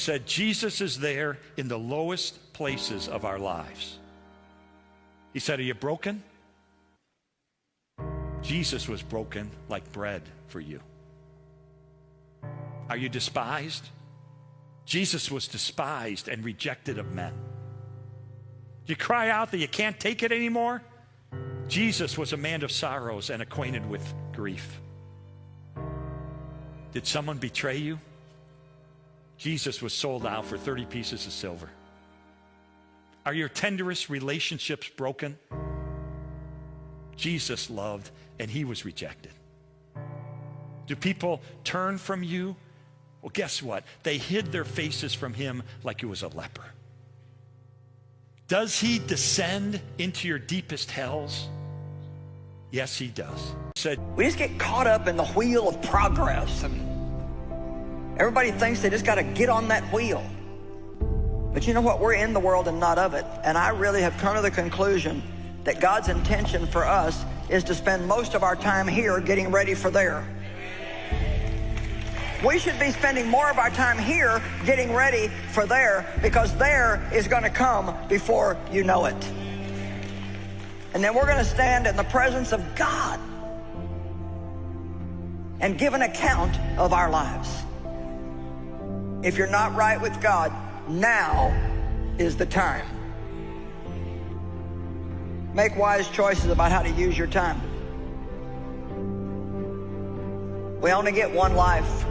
Said Jesus is there in the lowest places of our lives. He said, are you broken? Jesus was broken like bread for you. Are you despised? Jesus was despised and rejected of men. You cry out that you can't take it anymore? Jesus was a man of sorrows and acquainted with grief. Did someone betray you? Jesus was sold out for 30 pieces of silver. Are your tenderest relationships broken? Jesus loved and he was rejected. Do people turn from you? Well, guess what? They hid their faces from him like he was a leper. Does he descend into your deepest hells? Yes, he does. We just get caught up in the wheel of progress, and everybody thinks they just got to get on that wheel. But you know what? We're in the world and not of it. And I really have come to the conclusion that God's intention for us is to spend most of our time here getting ready for there. We should be spending more of our time here getting ready for there, because there is going to come before you know it. And then we're going to stand in the presence of God and give an account of our lives. If you're not right with God, now is the time. Make wise choices about how to use your time. We only get one life.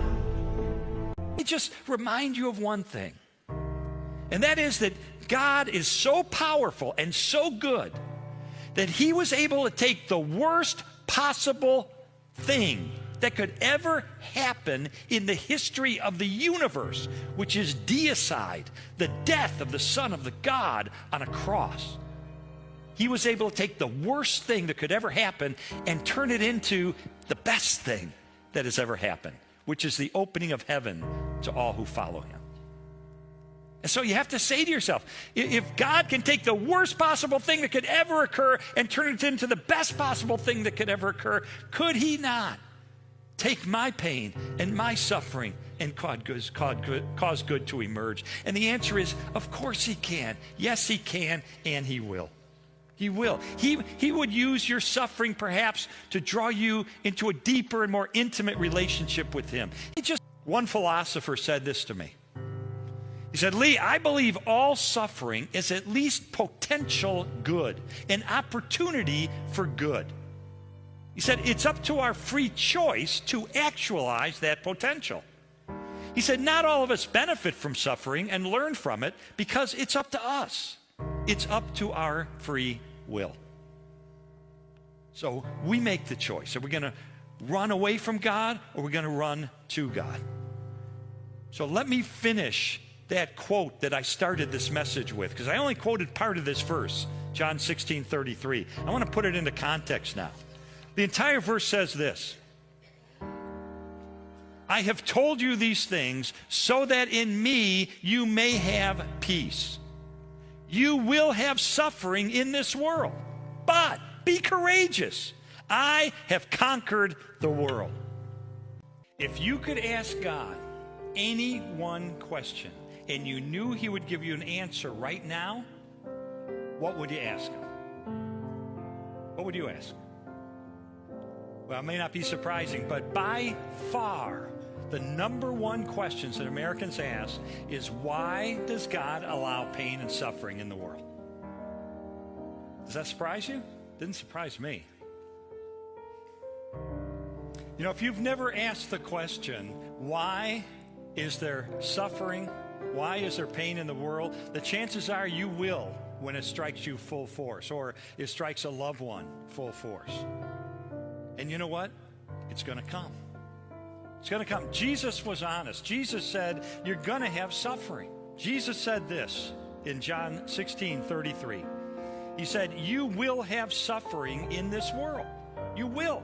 Let me just remind you of one thing, and that is that God is so powerful and so good that he was able to take the worst possible thing that could ever happen in the history of the universe, which is deicide, the death of the Son of the God on a cross. He was able to take the worst thing that could ever happen and turn it into the best thing that has ever happened, which is the opening of heaven to all who follow him. And so you have to say to yourself, if God can take the worst possible thing that could ever occur and turn it into the best possible thing that could ever occur, could he not take my pain and my suffering and cause good to emerge? And the answer is, of course he can. Yes, he can, and he will. He will. He would use your suffering perhaps to draw you into a deeper and more intimate relationship with him. One philosopher said this to me. He said, Lee, I believe all suffering is at least potential good, an opportunity for good. He said, it's up to our free choice to actualize that potential. He said, not all of us benefit from suffering and learn from it because it's up to us. It's up to our free will. So we make the choice. Are we going to run away from God, or are we going to run to God? So let me finish that quote that I started this message with, because I only quoted part of this verse, John 16:33. I want to put it into context now. The entire verse says this: I have told you these things so that in me you may have peace. You will have suffering in this world, but be courageous. I have conquered the world. If you could ask God any one question and you knew he would give you an answer right now, what would you ask him? What would you ask? Well, it may not be surprising, but by far, the number one questions that Americans ask is, why does God allow pain and suffering in the world? Does that surprise you? Didn't surprise me. You know, if you've never asked the question, why is there suffering? Why is there pain in the world? The chances are you will when it strikes you full force, or it strikes a loved one full force. And you know what? It's going to come. It's going to come. Jesus was honest. Jesus said, you're going to have suffering. Jesus said this in John 16:33. He said, you will have suffering in this world. You will.